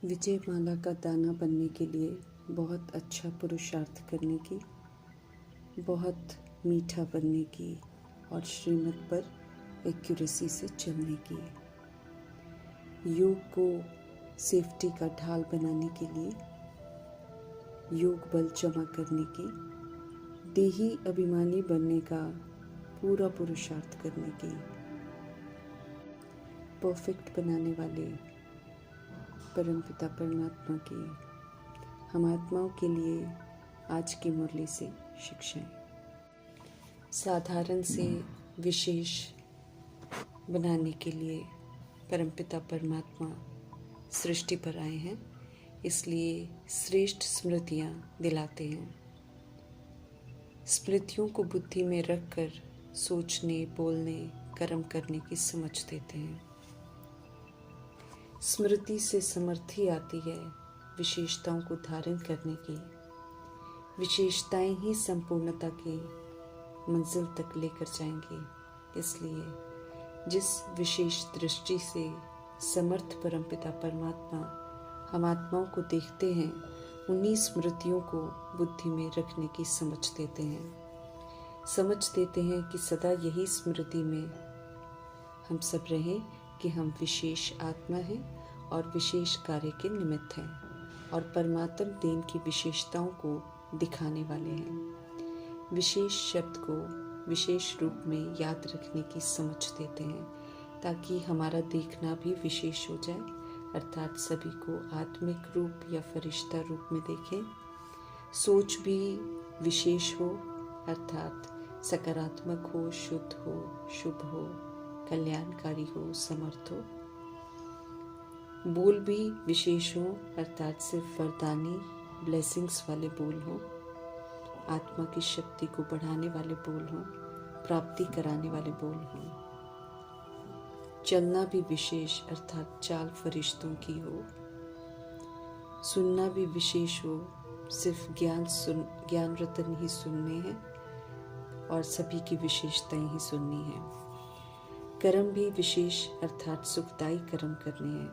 विजयमाला का दाना बनने के लिए बहुत अच्छा पुरुषार्थ करने की, बहुत मीठा बनने की और श्रीमत पर एक्यूरेसी से चलने की, योग को सेफ्टी का ढाल बनाने के लिए, योग बल जमा करने की, देही अभिमानी बनने का पूरा पुरुषार्थ करने की, परफेक्ट बनाने वाले परमपिता परमात्मा की हम आत्माओं के लिए आज की मुरली से शिक्षाएं। साधारण से विशेष बनाने के लिए परमपिता परमात्मा सृष्टि पर आए हैं, इसलिए श्रेष्ठ स्मृतियां दिलाते हैं। स्मृतियों को बुद्धि में रखकर सोचने, बोलने, कर्म करने की समझ देते हैं। स्मृति से समर्थी आती है विशेषताओं को धारण करने की। विशेषताएं ही संपूर्णता की मंजिल तक लेकर जाएंगे। इसलिए जिस विशेष दृष्टि से समर्थ परमपिता परमात्मा हम आत्माओं को देखते हैं, उन्हीं स्मृतियों को बुद्धि में रखने की समझ देते हैं। समझ देते हैं कि सदा यही स्मृति में हम सब रहें कि हम विशेष आत्मा हैं और विशेष कार्य के निमित्त हैं और परमात्म देन की विशेषताओं को दिखाने वाले हैं। विशेष शब्द को विशेष रूप में याद रखने की समझ देते हैं ताकि हमारा देखना भी विशेष हो जाए, अर्थात सभी को आत्मिक रूप या फरिश्ता रूप में देखें। सोच भी विशेष हो, अर्थात सकारात्मक हो, शुद्ध हो, शुभ हो, कल्याणकारी हो, समर्थ हो। बोल भी विशेष हो, अर्थात सिर्फ वरदानी ब्लेसिंग्स वाले बोल हो, आत्मा की शक्ति को बढ़ाने वाले बोल हो, प्राप्ति कराने वाले बोल हो। चलना भी विशेष, अर्थात चाल फरिश्तों की हो। सुनना भी विशेष हो, सिर्फ ज्ञान रतन ही सुनने हैं और सभी की विशेषताएं ही सुननी है। कर्म भी विशेष, अर्थात सुखदायी कर्म करने हैं।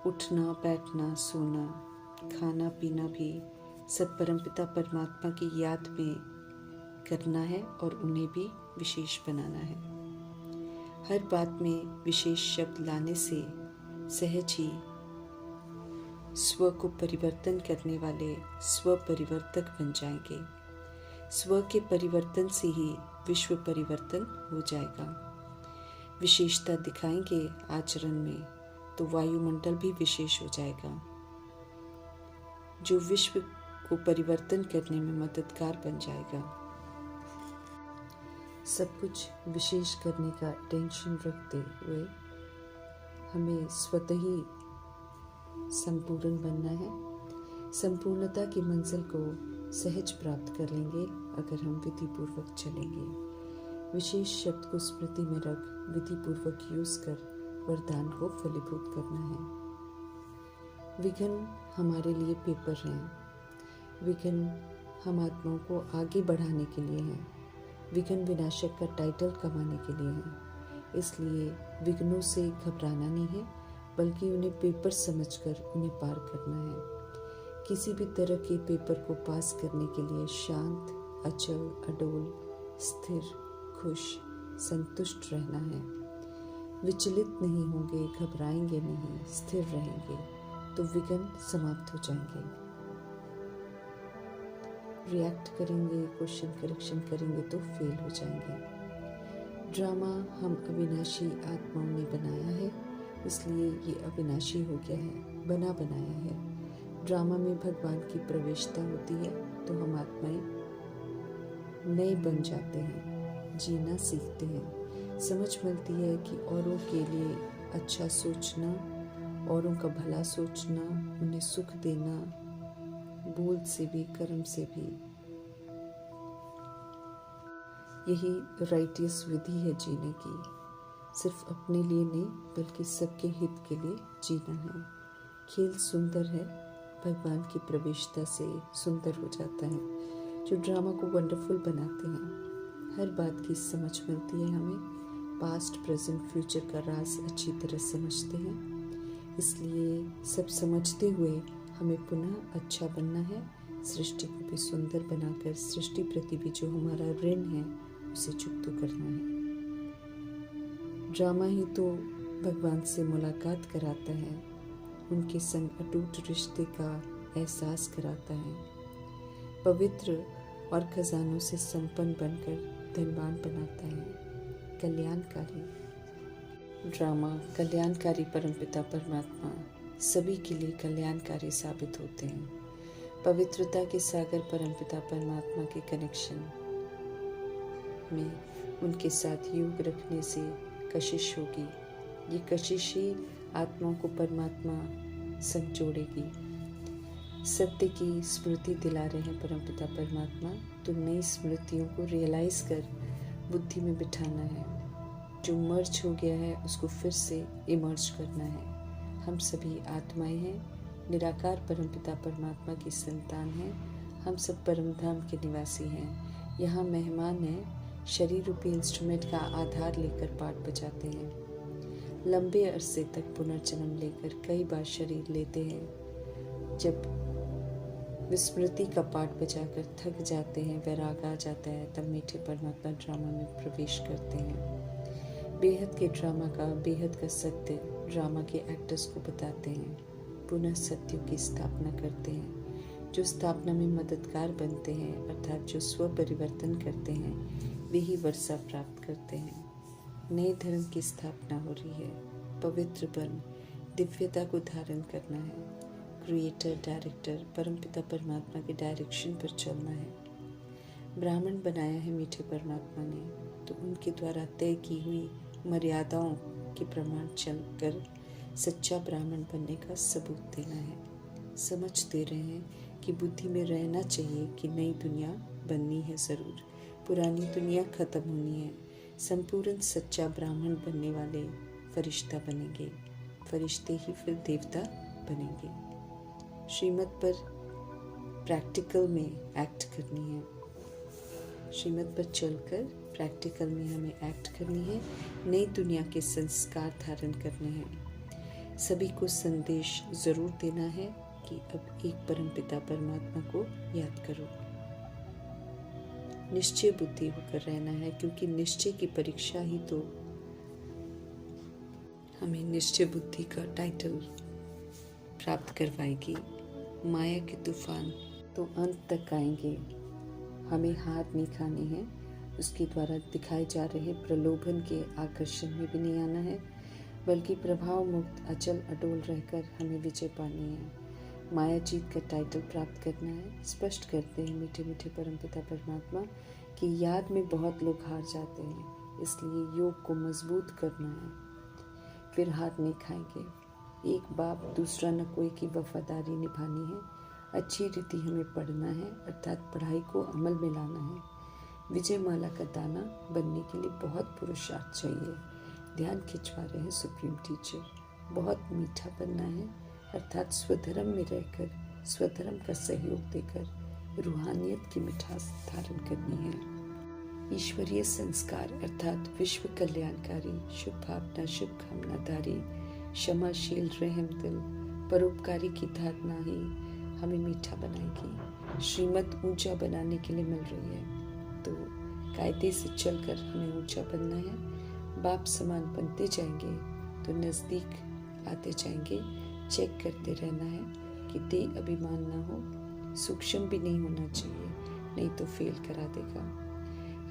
उठना, बैठना, सोना, खाना पीना भी सब परमपिता परमात्मा की याद में करना है और उन्हें भी विशेष बनाना है। हर बात में विशेष शब्द लाने से सहज ही स्व को परिवर्तन करने वाले स्व परिवर्तक बन जाएंगे। स्व के परिवर्तन से ही विश्व परिवर्तन हो जाएगा। विशेषता दिखाएंगे आचरण में तो वायुमंडल भी विशेष हो जाएगा, जो विश्व को परिवर्तन करने में मददगार बन जाएगा। सब कुछ विशेष करने का टेंशन रखते हुए हमें स्वतः ही संपूर्ण बनना है। संपूर्णता की मंजिल को सहज प्राप्त कर लेंगे अगर हम विधि पूर्वक चलेंगे। विशेष शब्द को स्मृति में रख विधि पूर्वक यूज कर वरदान को फलीभूत करना है। विघ्न हमारे लिए पेपर हैं। विघ्न हम आत्माओं को आगे बढ़ाने के लिए हैं। विघ्न विनाशक का टाइटल कमाने के लिए है। इसलिए विघ्नों से घबराना नहीं है, बल्कि उन्हें पेपर समझकर उन्हें पार करना है। किसी भी तरह के पेपर को पास करने के लिए शांत, अचल, अडोल, स्थिर, खुश, संतुष्ट रहना है। विचलित नहीं होंगे, घबराएंगे नहीं, स्थिर रहेंगे तो विघ्न समाप्त हो जाएंगे। रिएक्ट करेंगे, क्वेश्चन करेक्शन करेंगे तो फेल हो जाएंगे। ड्रामा हम अविनाशी आत्माओं ने बनाया है, इसलिए ये अविनाशी हो गया है, बना बनाया है। ड्रामा में भगवान की प्रवेशता होती है तो हम आत्माएं नए बन जाते हैं, जीना सीखते हैं। समझ मिलती है कि औरों के लिए अच्छा सोचना, औरों का भला सोचना, उन्हें सुख देना, बोल से भी कर्म से भी, यही राइटियस विधि है जीने की। सिर्फ अपने लिए नहीं बल्कि सबके हित के लिए जीना है। खेल सुंदर है, भगवान की प्रवेशता से सुंदर हो जाता है। जो ड्रामा को वंडरफुल बनाते हैं, हर बात की समझ मिलती है हमें। पास्ट, प्रेजेंट, फ्यूचर का राज अच्छी तरह समझते हैं। इसलिए सब समझते हुए हमें पुनः अच्छा बनना है, सृष्टि को भी सुंदर बनाकर सृष्टि प्रति भी जो हमारा ऋण है उसे चुकता करना है। ड्रामा ही तो भगवान से मुलाकात कराता है, उनके संग अटूट रिश्ते का एहसास कराता है, पवित्र और खजानों से संपन्न बनकर धनवान बनाता है। कल्याणकारी ड्रामा कल्याणकारी परमपिता परमात्मा सभी के लिए कल्याणकारी साबित होते हैं। पवित्रता के सागर परमपिता परमात्मा के कनेक्शन में उनके साथ योग रखने से कशिश होगी। ये कशिश ही आत्माओं को परमात्मा संग जोड़ेगी। सत्य की स्मृति दिला रहे हैं परमपिता परमात्मा, तो नई स्मृतियों को रियलाइज कर बुद्धि में बिठाना है। जो मर्ज हो गया है उसको फिर से इमर्ज करना है। हम सभी आत्माएं हैं, निराकार परमपिता परमात्मा की संतान हैं। हम सब परम धाम के निवासी हैं। यहाँ मेहमान हैं, शरीर रूपी इंस्ट्रूमेंट का आधार लेकर पाठ बजाते हैं। लंबे अरसे तक पुनर्जन्म लेकर कई बार शरीर लेते हैं। जब विस्मृति का पाठ बजाकर थक जाते हैं, वैराग आ जाता है, तब मीठे परमात्मा ड्रामा में प्रवेश करते हैं। बेहद के ड्रामा का, बेहद का सत्य ड्रामा के एक्टर्स को बताते हैं। पुनः सत्यों की स्थापना करते हैं। जो स्थापना में मददगार बनते हैं, अर्थात जो स्व परिवर्तन करते हैं, वे ही वर्षा प्राप्त करते हैं। नए धर्म की स्थापना हो रही है। पवित्र बन दिव्यता को धारण करना है। क्रिएटर, डायरेक्टर परमपिता परमात्मा के डायरेक्शन पर चलना है। ब्राह्मण बनाया है मीठे परमात्मा ने, तो उनके द्वारा तय की हुई मर्यादाओं के प्रमाण चलकर सच्चा ब्राह्मण बनने का सबूत देना है। समझ दे रहे हैं कि बुद्धि में रहना चाहिए कि नई दुनिया बननी है ज़रूर, पुरानी दुनिया खत्म होनी है। संपूर्ण सच्चा ब्राह्मण बनने वाले फरिश्ता बनेंगे, फरिश्ते ही फिर देवता बनेंगे। श्रीमत पर प्रैक्टिकल में एक्ट करनी है। श्रीमत पर चलकर प्रैक्टिकल में हमें एक्ट करनी है। नई दुनिया के संस्कार धारण करने हैं। सभी को संदेश जरूर देना है कि अब एक परमपिता परमात्मा को याद करो। निश्चय बुद्धि होकर रहना है, क्योंकि निश्चय की परीक्षा ही तो हमें निश्चय बुद्धि का टाइटल प्राप्त करवाएगी। माया के तूफान तो अंत तक आएंगे, हमें हार नहीं खानी है। उसके द्वारा दिखाए जा रहे प्रलोभन के आकर्षण में भी नहीं आना है, बल्कि प्रभाव मुक्त अचल अडोल रहकर हमें विजय पानी है। माया जीत का टाइटल प्राप्त करना है। स्पष्ट करते हैं मीठे मीठे परमपिता परमात्मा कि याद में बहुत लोग हार जाते हैं, इसलिए योग को मजबूत करना है, फिर हार नहीं खाएंगे। एक बाप दूसरा न कोई की वफादारी निभानी है। अच्छी रीति हमें पढ़ना है, अर्थात पढ़ाई को अमल में लाना है। विजय माला का दाना बनने के लिए बहुत पुरुषार्थ चाहिए। ध्यान खिंचवा रहे हैं सुप्रीम टीचर। बहुत मीठा बनना है, अर्थात स्वधर्म में रहकर स्वधर्म का सहयोग देकर रूहानियत की मिठास धारण करनी है। ईश्वरीय संस्कार अर्थात विश्व कल्याणकारी, शुभ भावना, शुभ कामनाधारी, क्षमाशील, रहम दिल, परोपकारी की धारणा ही हमें मीठा बनाएगी। श्रीमत ऊंचा बनाने के लिए मिल रही है, तो कायदे से चलकर हमें ऊंचा बनना है। बाप समान बनते जाएंगे तो नज़दीक आते जाएंगे। चेक करते रहना है कि देह अभिमान ना हो, सूक्ष्म भी नहीं होना चाहिए, नहीं तो फेल करा देगा।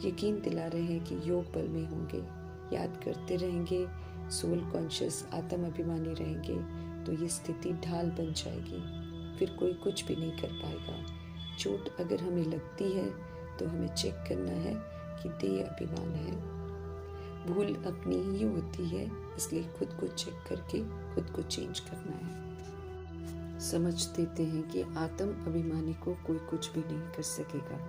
यकीन दिला रहे हैं कि योग बल में होंगे, याद करते रहेंगे, सोल कॉन्शियस आत्म अभिमानी रहेंगे, तो ये स्थिति ढाल बन जाएगी, फिर कोई कुछ भी नहीं कर पाएगा। चोट अगर हमें लगती है तो हमें चेक करना है कि देह अभिमान है। भूल अपनी ही होती है, इसलिए खुद को चेक करके खुद को चेंज करना है। समझ देते हैं कि आत्म अभिमानी को कोई कुछ भी नहीं कर सकेगा,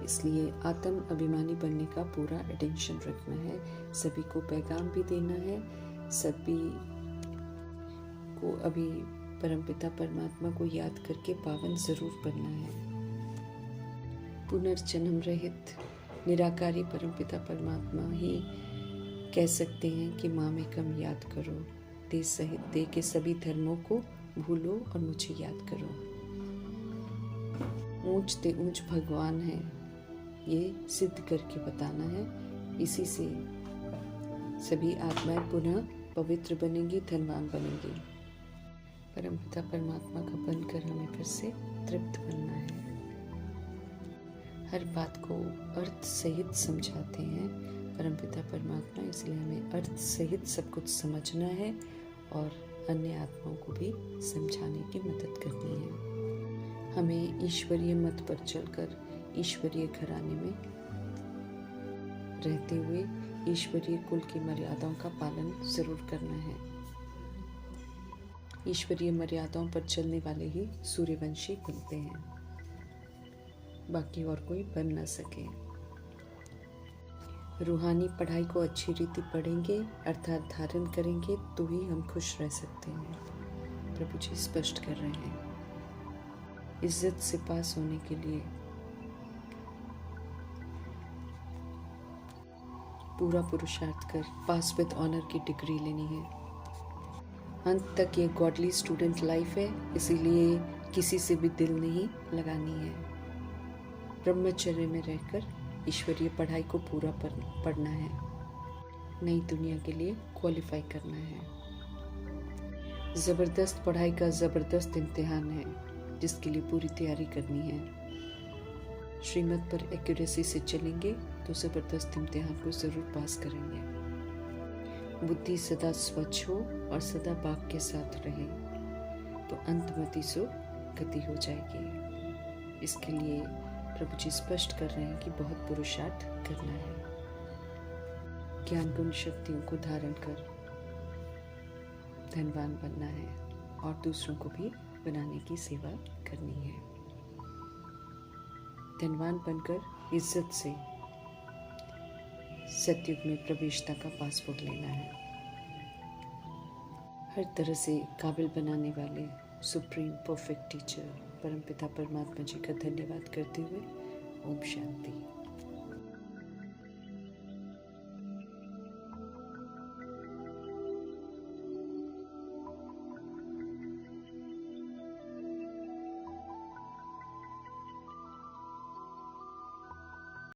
इसलिए आत्म अभिमानी बनने का पूरा अटेंशन रखना है। सभी को पैगाम भी देना है, सभी को अभी परमपिता परमात्मा को याद करके पावन जरूर बनना है। पुनर्जन्म रहित निराकारी परमपिता परमात्मा ही कह सकते हैं कि माँ में कम याद करो, देश सहित दे के सभी धर्मों को भूलो और मुझे याद करो। ऊंच ते ऊंच भगवान है, ये सिद्ध करके बताना है। इसी से सभी आत्माएं पुनः पवित्र बनेंगी, धनवान बनेंगी। परमपिता परमात्मा का बनकर हमें फिर से तृप्त बनना है। हर बात को अर्थ सहित समझाते हैं परमपिता परमात्मा, इसलिए हमें अर्थ सहित सब कुछ समझना है और अन्य आत्माओं को भी समझाने की मदद करनी है। हमें ईश्वरीय मत पर चलकर ईश्वरीय घराने में रहते हुए ईश्वरीय कुल की मर्यादाओं का पालन जरूर करना है। ईश्वरीय मर्यादाओं पर चलने वाले ही सूर्यवंशी बनते हैं, बाकी और कोई बन न सके। रूहानी पढ़ाई को अच्छी रीति पढ़ेंगे अर्थात धारण करेंगे तो ही हम खुश रह सकते हैं। प्रभु जी स्पष्ट कर रहे हैं। इज्जत से पास होने के लिए पूरा पुरुषार्थ कर पास विद ऑनर की डिग्री लेनी है। अंत तक ये गॉडली स्टूडेंट लाइफ है, इसीलिए किसी से भी दिल नहीं लगानी है। ब्रह्मचर्य में रहकर ईश्वरीय पढ़ाई को पूरा पढ़ना है, नई दुनिया के लिए क्वालिफाई करना है। ज़बरदस्त पढ़ाई का ज़बरदस्त इम्तिहान है जिसके लिए पूरी तैयारी करनी है। श्रीमत पर एक्यूरेसी से चलेंगे तो ज़बरदस्त इम्तिहान को ज़रूर पास करेंगे। बुद्धि सदा स्वच्छ हो और सदा बाप के साथ रहे तो अंतमति सो गति हो जाएगी। इसके लिए प्रभु जी स्पष्ट कर रहे हैं कि बहुत पुरुषार्थ करना है। ज्ञान गुण शक्तियों को धारण कर धनवान बनना है और दूसरों को भी बनाने की सेवा करनी है। धनवान बनकर इज्जत से सतयुग में प्रवेशता का पासपोर्ट लेना है। हर तरह से काबिल बनाने वाले सुप्रीम परफेक्ट टीचर परमपिता परमात्मा जी का धन्यवाद करते हुए ओम शांति।